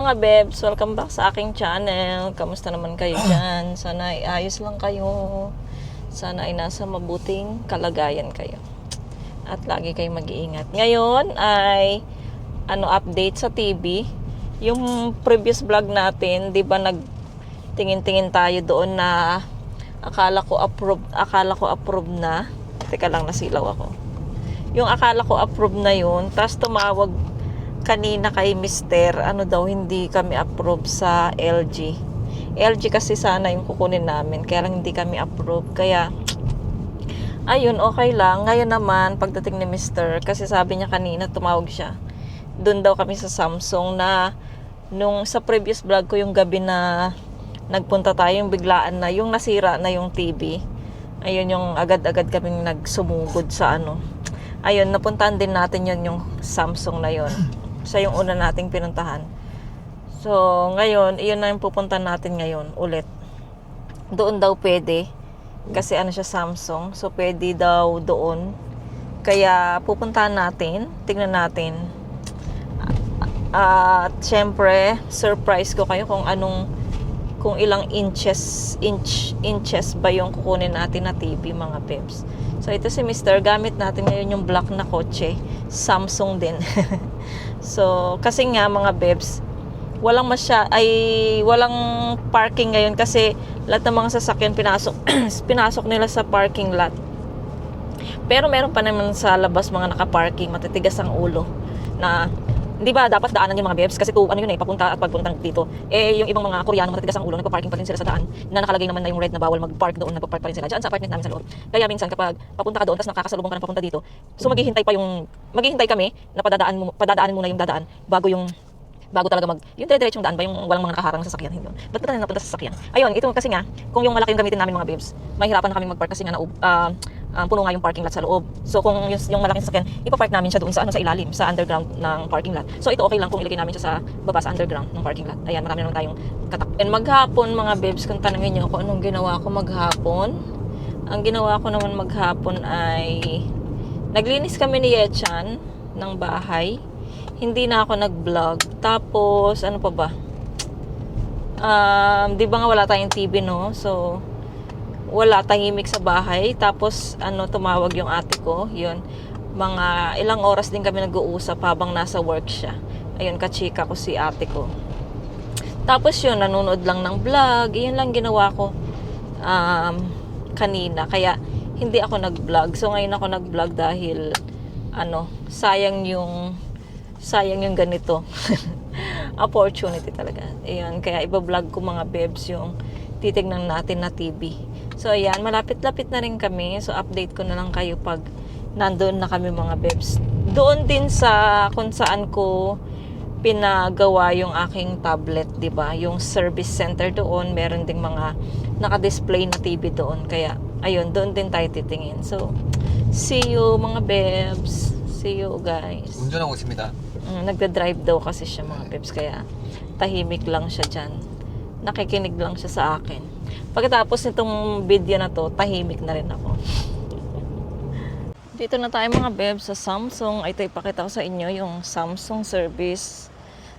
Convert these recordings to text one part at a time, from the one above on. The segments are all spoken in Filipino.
Mga bebs, welcome back sa aking channel. Kamusta naman kayo dyan? Sana ay ayos lang kayo. Sana ay nasa mabuting kalagayan kayo. At lagi kayo mag-iingat. Ngayon ay update sa TV. Yung previous vlog natin, 'di ba nagtingin-tingin tayo doon na akala ko approve na. Teka lang, nasilaw ako. Yung akala ko approve na yun, tapos tumawag kanina kay Mister, hindi kami approve sa LG. LG kasi sana yung kukunin namin, kaya lang hindi kami approve. Kaya, ayun, okay lang. Ngayon naman, pagdating ni Mister, kasi sabi niya kanina, tumawag siya. Doon daw kami sa Samsung na, nung sa previous vlog ko, yung gabi na nagpunta tayo, yung biglaan na, yung nasira na yung TV. Ayun, yung agad-agad kaming nagsumugod sa Ayun, napuntahan din natin yung Samsung na yun. Siya yung una nating pinuntahan. So, ngayon, iyon na yung pupuntahan natin ngayon ulit. Doon daw pwede. Kasi siya Samsung. So, pwede daw doon. Kaya, pupuntahan natin. Tingnan natin. At, syempre, surprise ko kayo kung ilang inches ba yung kukunin natin na TV, mga peps. So, ito si Mister. Gamit natin ngayon yung black na kotse. Samsung din. So, kasi nga mga bebs, walang parking ngayon kasi lahat ng mga sasakyan pinasok nila sa parking lot. Pero meron pa naman sa labas mga naka-parking, matitigas ang ulo na hindi ba dapat daanan yung mga bebs kasi papunta at pagpunta dito. Yung ibang mga Koreano matitigas ang ulo, nagpa-parking pa rin sila sa daan na nakalagay naman na yung red na bawal mag-park doon, nagpa-park pa rin sila diyan sa apartment namin sa loob. Kaya minsan kapag papunta ka doon tapos nakakasalubong ka ng papunta dito, so maghihintay kami na padadaanin muna yung dadaan bago talaga yung dire-diretsong daan ba yung walang mga nakaharang sa sasakyan yun. Ba't ba tayo napunta sa sasakyan? Ayun, ito kasi nga, kung yung malaki yung gamitin namin mga bebs, mahirapan na kami mag-park kasi nga puno nga yung parking lot sa loob. So kung yung malaking sasakyan, ipa-park namin siya doon sa ilalim, sa underground ng parking lot. So ito okay lang kung ilagay namin siya sa baba sa underground ng parking lot. Ayan, marami naman tayong katak. And maghapon mga bebs, kung tanungin niyo ako anong ginawa ko maghapon. Ang ginawa ko naman maghapon ay naglinis kami ni Yechan ng bahay. Hindi na ako nag-vlog. Tapos, ano pa ba? Di ba nga wala tayong TV, no? So, wala, tahimik sa bahay. Tapos, tumawag yung ate ko. Yun. Mga ilang oras din kami nag-uusap habang nasa work siya. Ayun, kachika ko si ate ko. Tapos yun, nanonood lang ng vlog. Yun lang ginawa ko kanina. Kaya, hindi ako nag-vlog. So, ngayon ako nag-vlog dahil, sayang yung ganito. Opportunity talaga. Ayun, kaya iba-vlog ko mga bebs yung titignan natin na TV. So, ayan, malapit-lapit na rin kami. So, update ko na lang kayo pag nandoon na kami mga bebs. Doon din kung saan ko pinagawa yung aking tablet, 'di ba? Yung service center doon, meron ding mga naka-display na TV doon. Kaya, ayun, doon din tayo titingin. So, see you mga bebs. See you guys. 운전하고 있습니다. Nagda-drive daw kasi siya mga peps, kaya tahimik lang siya dyan. Nakikinig lang siya sa akin. Pagkatapos nitong video na to, tahimik na rin ako. Dito na tayo mga bebs sa Samsung. Ito ipakita ko sa inyo yung Samsung service.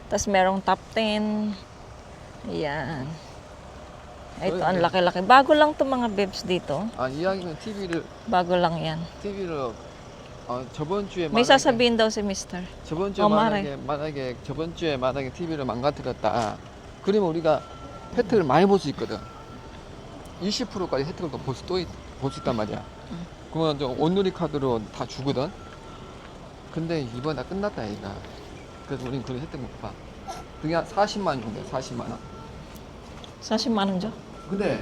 Tapos merong top 10. Ayan. Ito ang laki-laki. Bago lang to mga bebs dito. 이야기는 Bago lang yan. TV를 저번 주에 May sasabihin daw si Mister. 저번 주에 만약에 저번 주에 만약에 TV를 망가뜨렸다. 그러면 우리가 혜택을 많이 볼 수 있거든. 20%까지 혜택을 더 볼 수 있단 말이야. 그러면 온누리 카드로 다 주거든. 근데 이번 다 끝났다 얘가. 그래서 우린 그런 혜택 못 봐. 그게 한 40만 원 정도, 40만 원. 40만 원 줘? 근데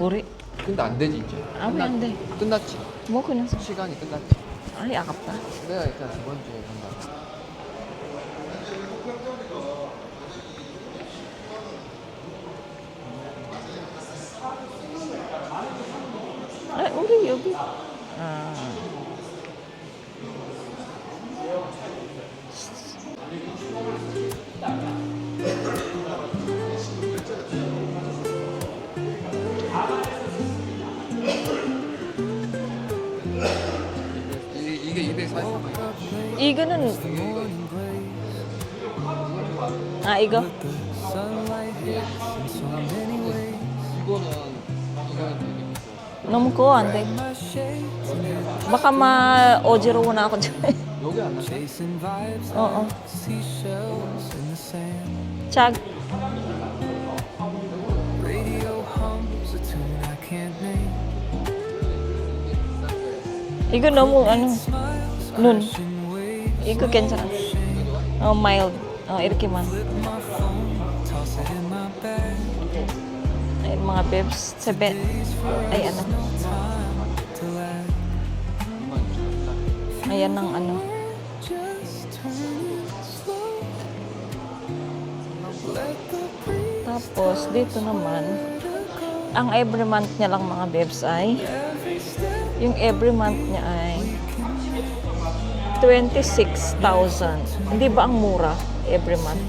안 되지 이제. 왜 안 돼? 끝났지. 뭐 그냥 시간이 끝났지. 아이 아깝다. 내가 일단 저번 주에 간다. 우리 여기. 이게 240만. 이거는 이거? 이거는 되게 너무 커, 안 돼. baka ma-ojiro na ako dyan. 여기 안 나게? Oo. Chag. 이거 너무 눈. 이거 괜찮아. Mild. 이렇게만. Ay, mga bebs. Ay, ano. Ayan ang ano. Tapos, dito naman, ang every month niya lang mga bebs ay, yung every month niya ay 26,000. Hindi ba ang mura every month?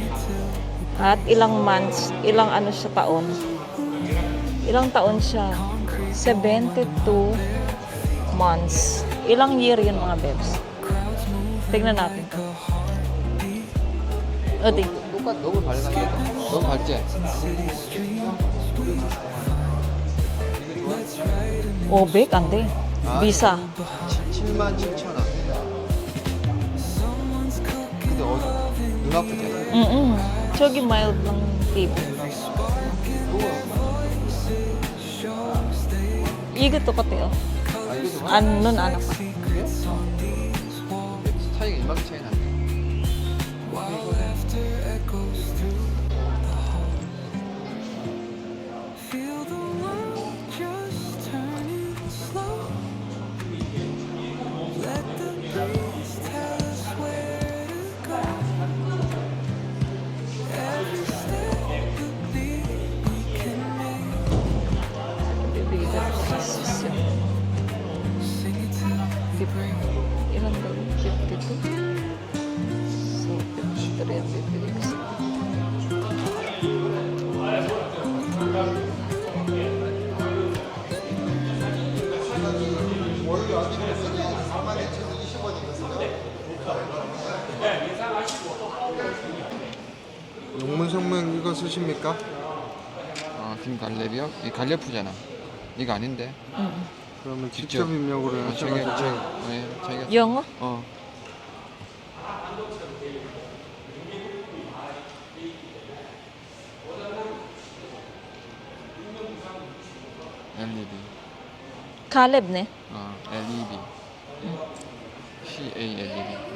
At ilang months, ilang ano siya taon? Ilang taon siya? 72 months. Ilang year yun mga bebs? Tingnan natin. 어디? 똑같 너무 밝아요. 너무 밝지? 500? 안 돼. 비싸. 77,000원. 근데 눈 아프잖아. 응. 저기 mild lang TV. 이거 똑같아요. 아, 이거 좀 눈 안 아파. 차이가 이만큼 차이 나네. Bibigyan ko sa sisyo. Ilan ba yun? 52? So, 53 ang bibigyan ko sa 용문성문 이거 쓰십니까? 김 갈렙이요? 이 갈렙프잖아. 이거 아닌데? 그러면 직접 직접. 입력으로 하셔가지고 자기가 영어? LED. 칼렙네. LED. CALED.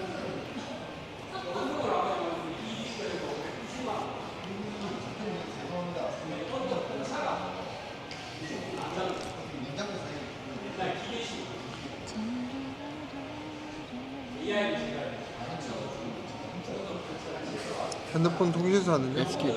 핸드폰 통신사 하는데 SK.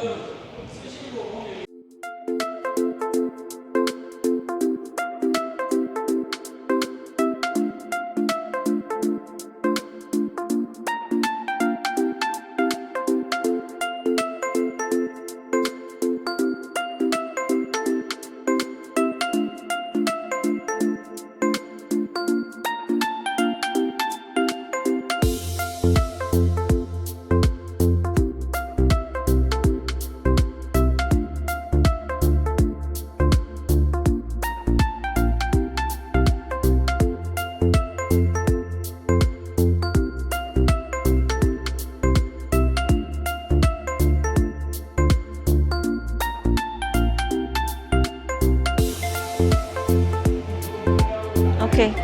Okay.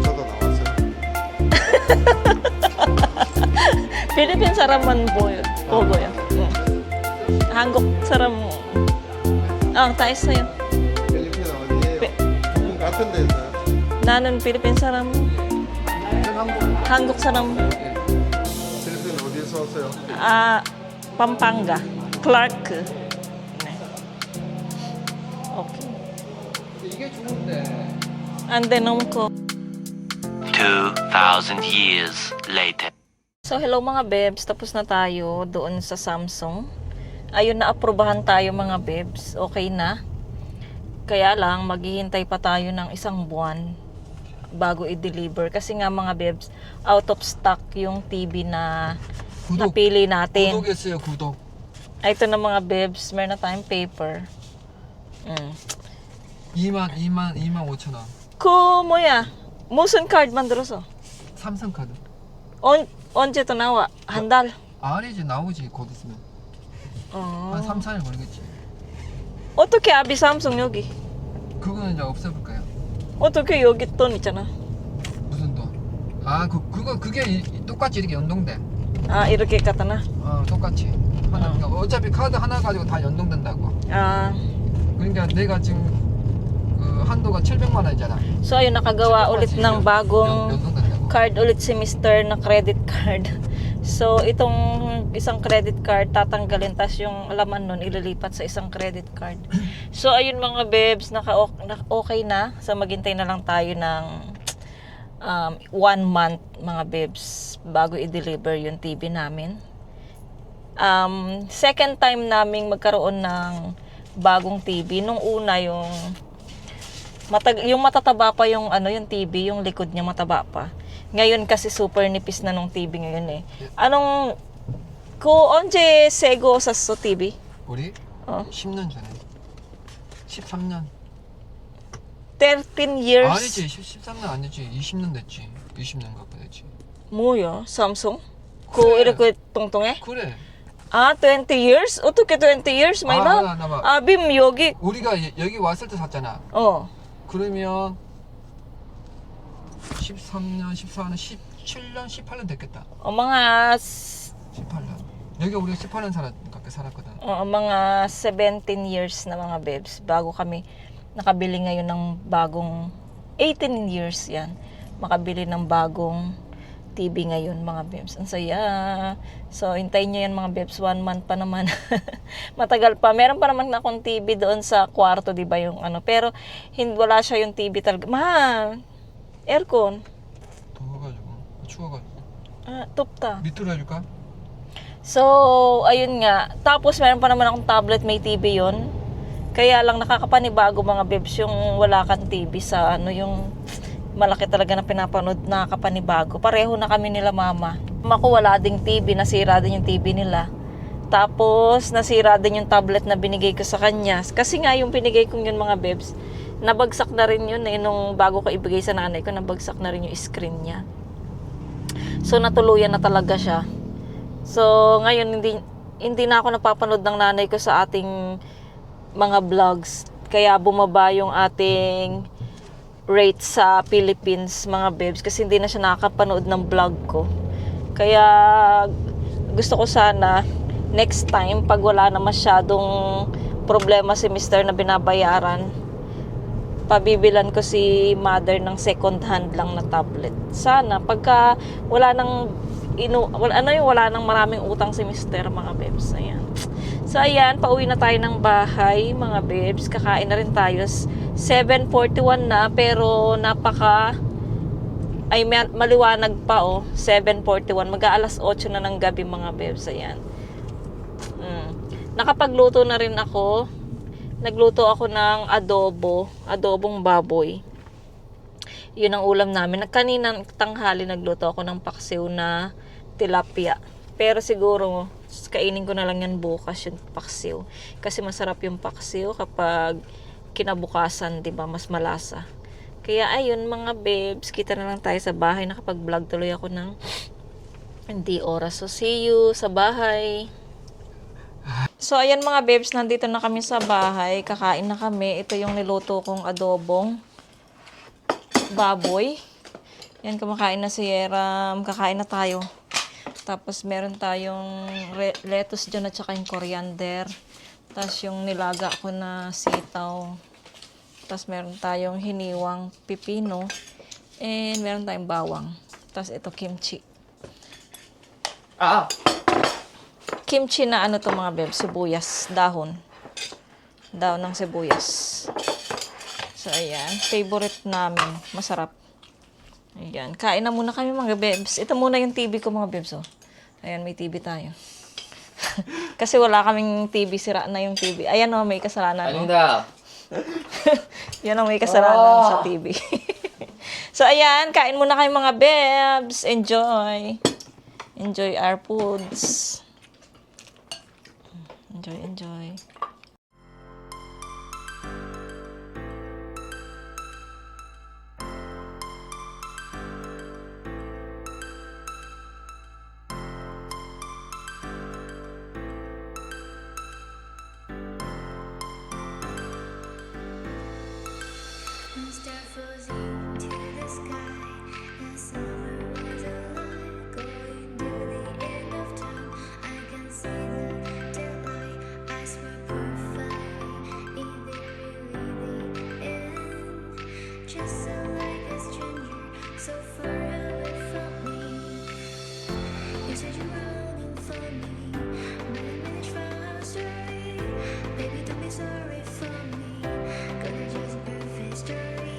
저도 나왔어요. 필리핀 사람만 보고요. 한국 사람 다 있어요. 필리핀 어디에요? 부분 같은 데서요? 나는 필리핀 사람, 한국 사람, 필리핀 어디에서 왔어요? Pampanga, Clark. 네. 오케이. 이게 좋은데. 안 돼, 너무 커. 2,000 years later. So, hello mga bebs. Tapos na tayo doon sa Samsung. Ayun, na-aprobahan tayo mga bebs. Okay na. Kaya lang, maghihintay pa tayo ng 1 buwan bago i-deliver. Kasi nga mga bebs, out of stock yung TV na napili natin. 구독했어요, 구독. Ay, ito na mga bebs. Meron na tayong paper. 25,000원. 그 뭐야? 무슨 카드 만들었어? 삼성카드. 언제 또 나와? 한 달? 아니지, 나오지, 곧 있으면. 어. 한 3, 4일 걸리겠지. 어떻게 아비 삼성 여기? 그거는 이제 없애볼 거야. 어떻게 여기 돈 있잖아. 무슨 돈? 아, 그게 똑같이 이렇게 연동돼. 아, 이렇게 갖다나? 똑같이. 하나, 그러니까 어차피 카드 하나 가지고 다 연동된다고. Ah. 그러니까 내가 지금 그 한도가 700만 원이잖아. So ayun, nakagawa ulit ng bagong 연동된다고. card ulit si Mr. na credit card. So itong isang credit card tatanggalin, tas yung laman nun ililipat sa isang credit card. So ayun mga bebs, okay na. So maghintay na lang tayo ng 1 month mga bebs bago i-deliver yung TV namin. Second time naming magkaroon ng bagong TV. Nung una yung matataba pa yung yung TV, yung likod niya mataba pa. Ngayon kasi super nipis na nung TV ngayon eh. Anong 언제 새거 샀어 TV? 우리? 10년 전에. 13년. 13 years? 아니지, 13년 아니지. 20년 됐지. 20년 갖고 됐지. 뭐야? 삼성? 그래. 이렇게 뚱뚱해? 그래. 아, 20 years? 어떻게 20 years, my love? 나봐. 아, 빔 여기. 우리가 여기 왔을 때 샀잖아. 그러면 13년, 14년, 17년, 18년 됐겠다. mga 18년. 여기 우리가 18년 살았거든. mga 17 years na mga bebs bago kami nakabili ngayon ng bagong 18 years yan. Makabili ng bagong TV ngayon mga bebs. Ang saya. So, hintayin nyo yan mga bebs. 1 month pa naman. Matagal pa. Meron pa naman akong TV doon sa kwarto, di ba yung pero wala siya yung TV talaga. Mahal. Aircon. 더워가지고 추워가지고. Tupta. 밑으로 해줄까? So, ayun nga. Tapos, meron pa naman akong tablet, may TV yon. Kaya lang nakakapanibago mga bebs yung wala kang TV sa yung malaki talaga na pinapanood, nakakapanibago. Pareho na kami nila mama. Mama ko wala ding TV, nasira din yung TV nila. Tapos, nasira din yung tablet na binigay ko sa kanya. Kasi nga yung binigay kong yun mga bebs, nabagsak na rin yun nung bago ko ibigay sa nanay ko, nabagsak na rin yung screen niya. So, natuluyan na talaga siya. So, ngayon, hindi na ako napapanood ng nanay ko sa ating mga vlogs. Kaya bumaba yung ating rate sa Philippines, mga bebs. Kasi hindi na siya nakakapanood ng vlog ko. Kaya, gusto ko sana, next time, pag wala na masyadong problema si Mr. na binabayaran, pabibilan ko si mother ng second hand lang na tablet. Sana, pagka wala nang wala nang maraming utang si Mr. mga bebs. Ayan. So, ayan, pauwi na tayo ng bahay, mga bebs. Kakain na rin tayo. 7:41 na, pero maliwanag pa, 7:41. Mag-aalas 8 na ng gabi, mga bebs. Ayan. Nakapagluto na rin ako. Nagluto ako ng adobong baboy. Yun ang ulam namin. Kaninang tanghali nagluto ako ng paksiw na tilapia. Pero siguro, kainin ko na lang yan bukas yung paksiw. Kasi masarap yung paksiw kapag kinabukasan, di ba, mas malasa. Kaya ayun mga bebs, kita na lang tayo sa bahay. Nakapag-vlog tuloy ako ng hindi oras. So see you sa bahay. So ayan mga bebs, nandito na kami sa bahay. Kakain na kami. Ito yung niluto kong adobong baboy. Yan, kumakain na si Yeram. Kakain na tayo. Tapos meron tayong lettuce dyan at saka yung coriander. Tapos yung nilaga ko na sitaw. Tapos meron tayong hiniwang pipino. And meron tayong bawang. Tapos ito kimchi. Kimchi na to mga beb, sibuyas, dahon. Dahon ng sibuyas. So ayan, favorite namin, masarap. Ayan, kain na muna kami mga bebs. Ito muna yung TV ko mga bebs, Ayan, may TV tayo. Kasi wala kaming TV, sira na yung TV. Ayan may kasalanan. 아닙니다. Yan ang may kasalanan sa TV. So ayan, kain muna kayo mga bebs. Enjoy. Enjoy our foods. Enjoy, enjoy. Star falls into the sky. The summer was alive, going to the end of time. I can see the daylight. I swear perfect. Is it really the end? Just so like a stranger, so far away from me. You said you're running for me, but I managed from our story. Baby, don't be sorry for me, 'cause it's just a perfect story.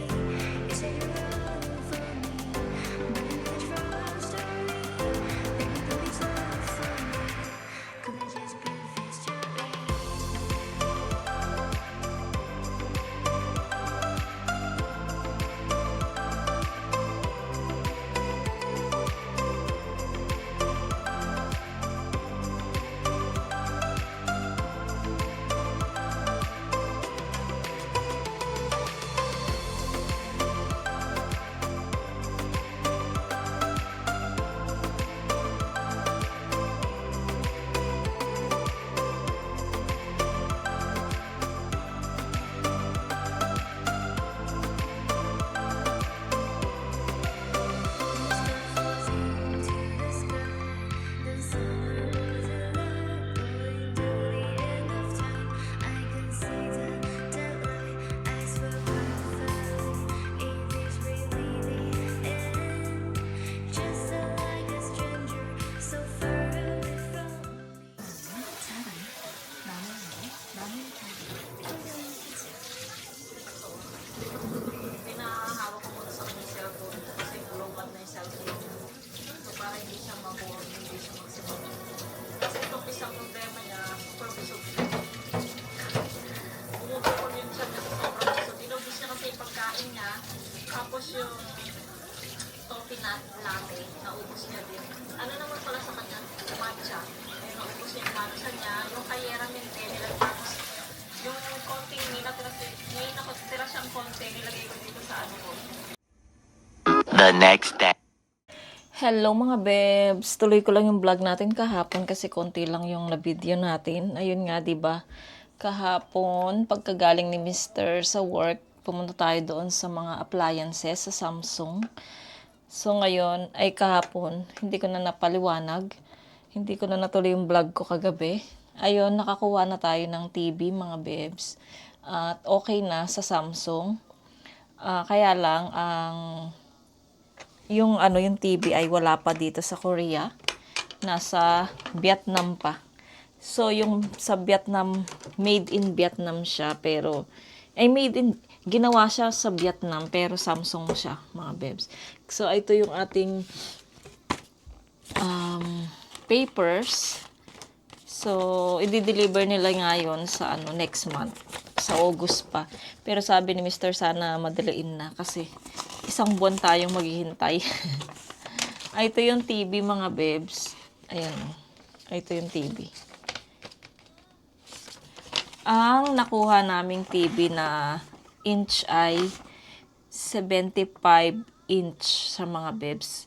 You said you're running for me, but I managed from our story. Baby, don't be sorry for me, 'cause it's just a perfect story. Pinahawak ko muna sa kanyang cellphone kasi low-bat na yung cellphone niya. So, para hindi siya mag-board, hindi siya magsimula. Kasi itong isang problema niya, super busog siya. Bumubukol yung siya niya sa sobrang busog. Inubos niya kasi yung pagkain niya. Tapos yung toffee nut latte, naubos niya din. Ano naman pala sa kanya? Matcha. Ayun, naubos niya yung matcha niya. Yung kayera hindi, nilagpapos. Yung konting may nakatira siyang konti, nilagay ko dito sa ano ko. The next day. Hello mga bebs! Tuloy ko lang yung vlog natin kahapon kasi konti lang yung na-video natin. Ayun nga, 'di ba? Kahapon, pagkagaling ni Mr. sa work, pumunta tayo doon sa mga appliances sa Samsung. So ngayon, ay kahapon, hindi ko na napaliwanag. Hindi ko na natuloy yung vlog ko kagabi. Ayun, nakakuha na tayo ng TV mga bebs. At okay na sa Samsung. Kaya lang, yung TV ay wala pa dito sa Korea. Nasa Vietnam pa. So, yung sa Vietnam, made in Vietnam siya, pero, ginawa siya sa Vietnam, pero Samsung siya, mga bebs. So, ito yung ating papers. So, i-deliver nila ngayon sa next month. Sa August pa. Pero sabi ni Mr. sana madaliin na kasi isang buwan tayong maghihintay. Ay, ito yung TV mga bebs. Ayan. Ay, ito yung TV. Ang nakuha naming TV na inch ay 75 inch sa mga bebs.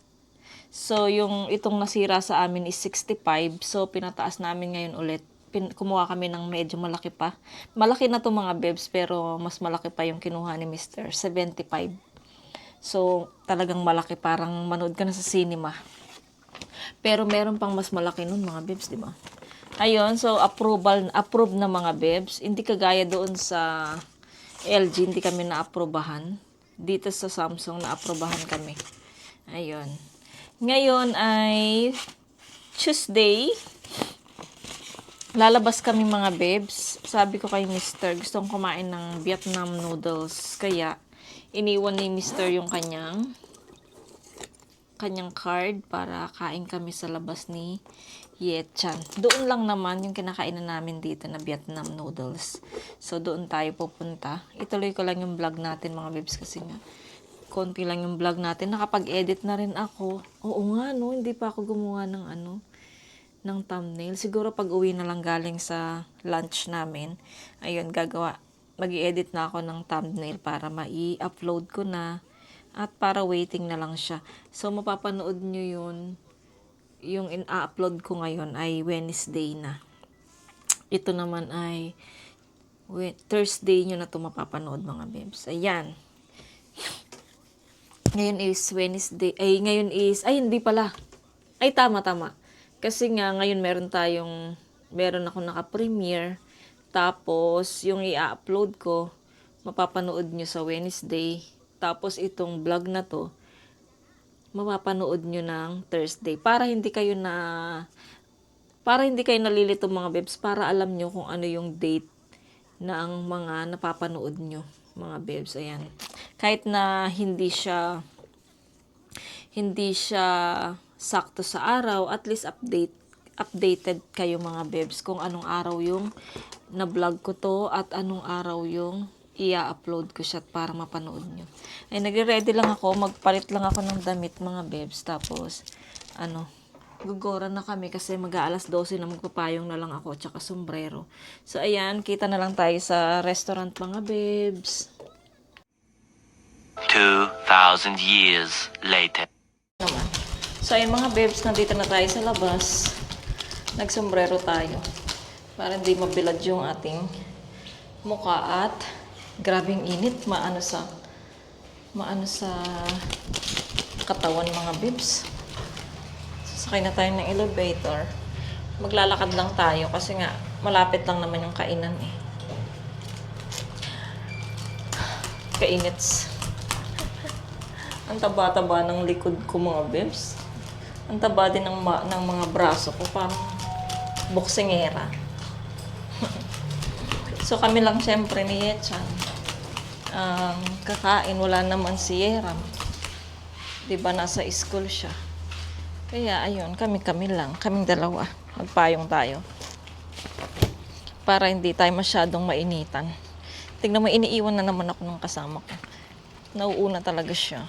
So, itong nasira sa amin is 65. So, pinataas namin ngayon ulit. Kumuha kami ng medyo malaki pa. Malaki na to mga bebs, pero mas malaki pa yung kinuha ni Mr. 75. So, talagang malaki. Parang manood ka na sa cinema. Pero meron pang mas malaki nun mga bebs, di ba? Ayun, so approved na mga bebs. Hindi kagaya doon sa LG, hindi kami na-aprobahan. Dito sa Samsung, na-aprobahan kami. Ayun. Ngayon ay Tuesday. Lalabas kami mga bebs. Sabi ko kay Mr. gustong kumain ng Vietnam noodles. Kaya, iniwan ni Mr. yung kanyang card para kain kami sa labas ni Yechan. Doon lang naman yung kinakainan namin dito na Vietnam noodles. So, doon tayo pupunta. Ituloy ko lang yung vlog natin mga bebs kasi nga konti lang yung vlog natin. Nakapag-edit na rin ako. Oo nga, no? Hindi pa ako gumawa ng ng thumbnail. Siguro pag uwi na lang galing sa lunch namin, ayun, mag-i-edit na ako ng thumbnail para mai-upload ko na at para waiting na lang siya. So, mapapanood nyo yun, yung in-upload ko ngayon ay Wednesday na. Ito naman ay Thursday nyo na ito mapapanood mga bebs. Ayan. Ngayon is Wednesday. Ngayon is, hindi pala. Tama. Kasi nga, ngayon meron ako naka-premiere. Tapos, yung i-upload ko, mapapanood nyo sa Wednesday. Tapos, itong vlog na to, mapapanood nyo ng Thursday. Para hindi kayo nalilito mga bebs. Para alam nyo kung ano yung date ng mga napapanood nyo, mga bebs. Ayan. Kahit na hindi siya sakto sa araw, at least updated kayo mga bebs kung anong araw yung na-vlog ko to at anong araw yung i-upload ko siya para mapanood nyo. Nagre-ready lang ako, magpalit lang ako ng damit mga bebs. Tapos, gugora na kami kasi mag-aalas 12 na, magpapayong na lang ako tsaka sombrero. So, ayan, kita na lang tayo sa restaurant mga bebs. 2,000 years later. Naman. So, ayun mga bebs, nandito na tayo sa labas. Nagsombrero tayo para hindi mabilad yung ating mukha at grabing init, maano sa katawan mga bebs. Sasakay na tayo ng elevator. Maglalakad lang tayo kasi nga malapit lang naman yung kainan eh. Kainits. Ang taba-taba ng likod ko mga bebs. Ang taba din ng mga braso ko, parang boksingera. So kami lang siyempre ni Yechan. Kakain, wala naman si Yeram. Diba nasa school siya. Kaya ayun, kami lang, kaming dalawa. Magpayong tayo. Para hindi tayo masyadong mainitan. Tignan mo, iniiwan na naman ako ng kasama ko. Nauuna talaga siya.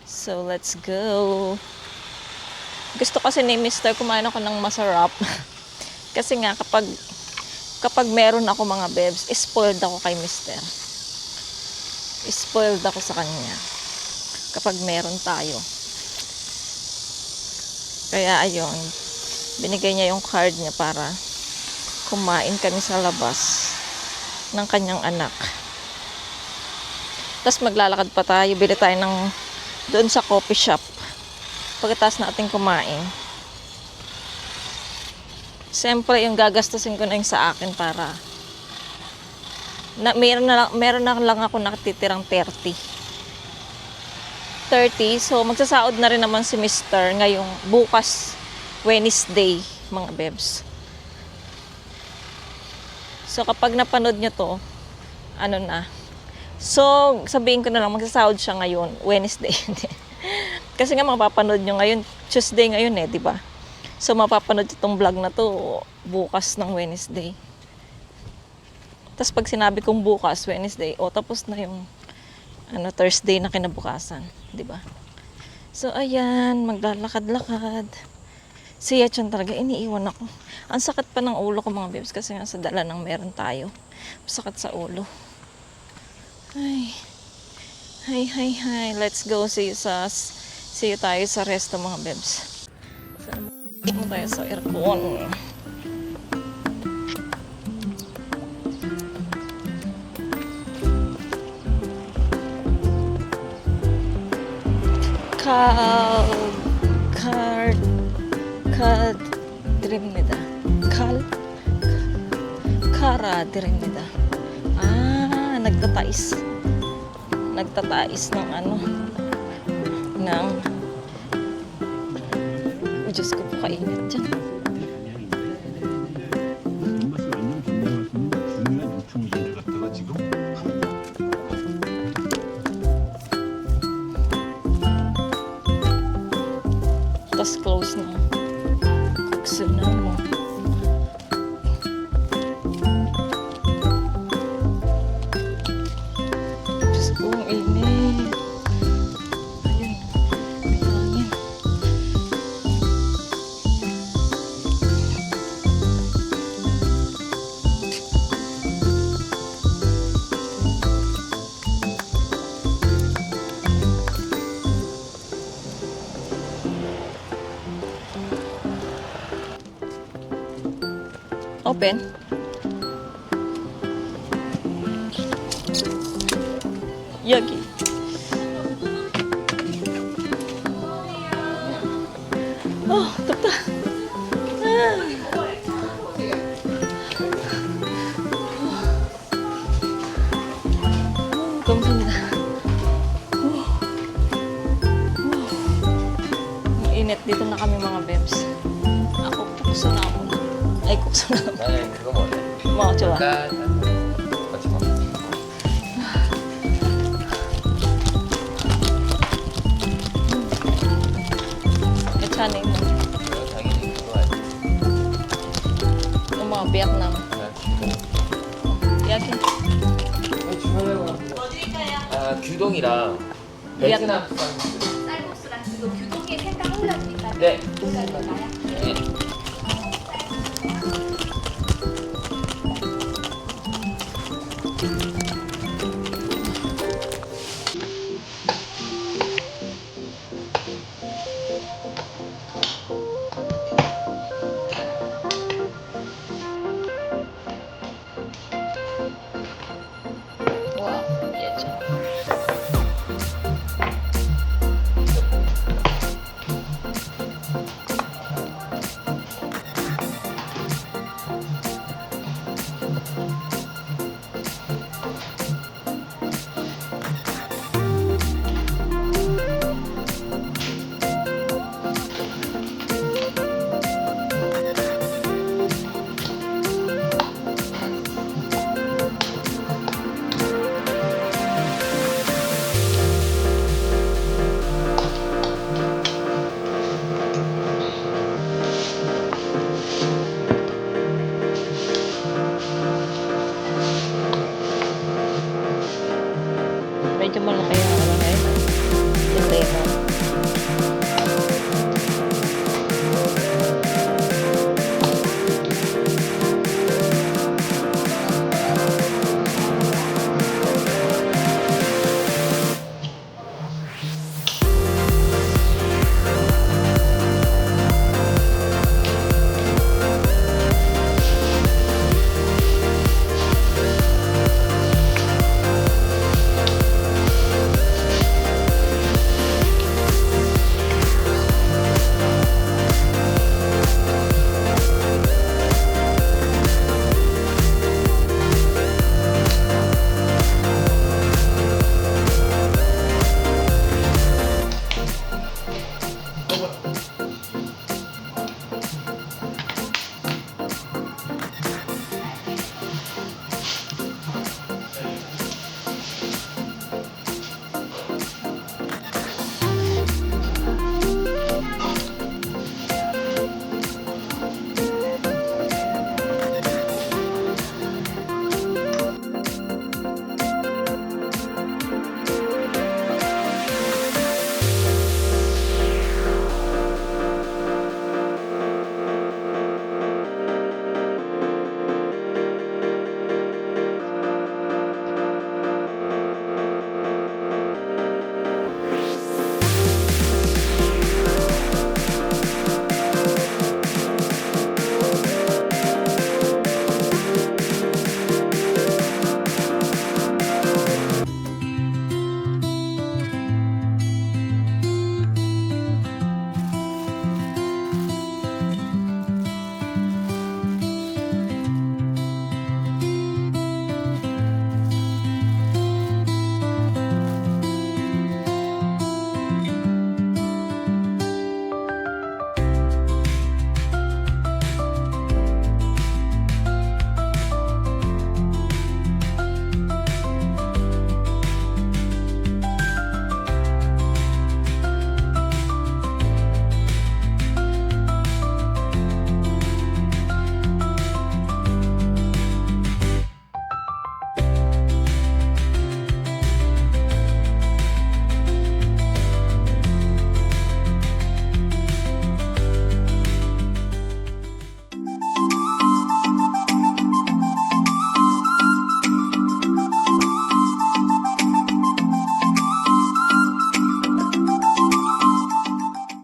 So, let's go. Gusto kasi ni Mr. kumain ako ng masarap. Kasi nga, kapag meron ako mga bebs, spoiled ako kay Mr. Spoiled ako sa kanya. Kapag meron tayo. Kaya, ayun. Binigay niya yung card niya para kumain kami sa labas ng kanyang anak. Tapos maglalakad pa tayo. Bili tayo ng doon sa coffee shop. Pagkatapos natin kumain. Siyempre, yung gagastusin ko na yung sa akin para meron na lang ako natitirang 30. So, magsasaod na rin naman si Mr. ngayong bukas, Wednesday, mga bebs. So, kapag napanood nyo to, So, sabihin ko na lang, magsasahod siya ngayon, Wednesday. Kasi nga mapapanood nyo ngayon, Tuesday ngayon di ba? So, mapapanood itong vlog na to bukas ng Wednesday. Tapos pag sinabi kong bukas, Wednesday, tapos na yung Thursday na kinabukasan, di ba? So, ayan, maglalakad-lakad. Si Yechan talaga, iniiwan ako. Ang sakit pa ng ulo ko mga bebs kasi nga sa dala ng meron tayo. Sakit sa ulo. Hi. Let's go. See you tayo sa resto mga bebs. Saan tayo sa aircon? Dirimida. Nagtatais ng Diyos ko po, kainit dyan. Tapos close na. Kuksin na mo. open. 여기. 덥다. 감사합니다. Init dito na kami mga bems. Ako kukso na ako. Ay, kukso na ako. 나는 그거 먹을래. Mga 좋아. 같이 먹어. 괜찮아 mo. 이거 당연히 그거 알지. Yung mga Vietnam. 나 Yagi. 아, 규동이랑 베트남 베트남 쌀국수. 쌀국수랑 지금 규동에 살짝 올라주니까 네. 올라줄까요? 네.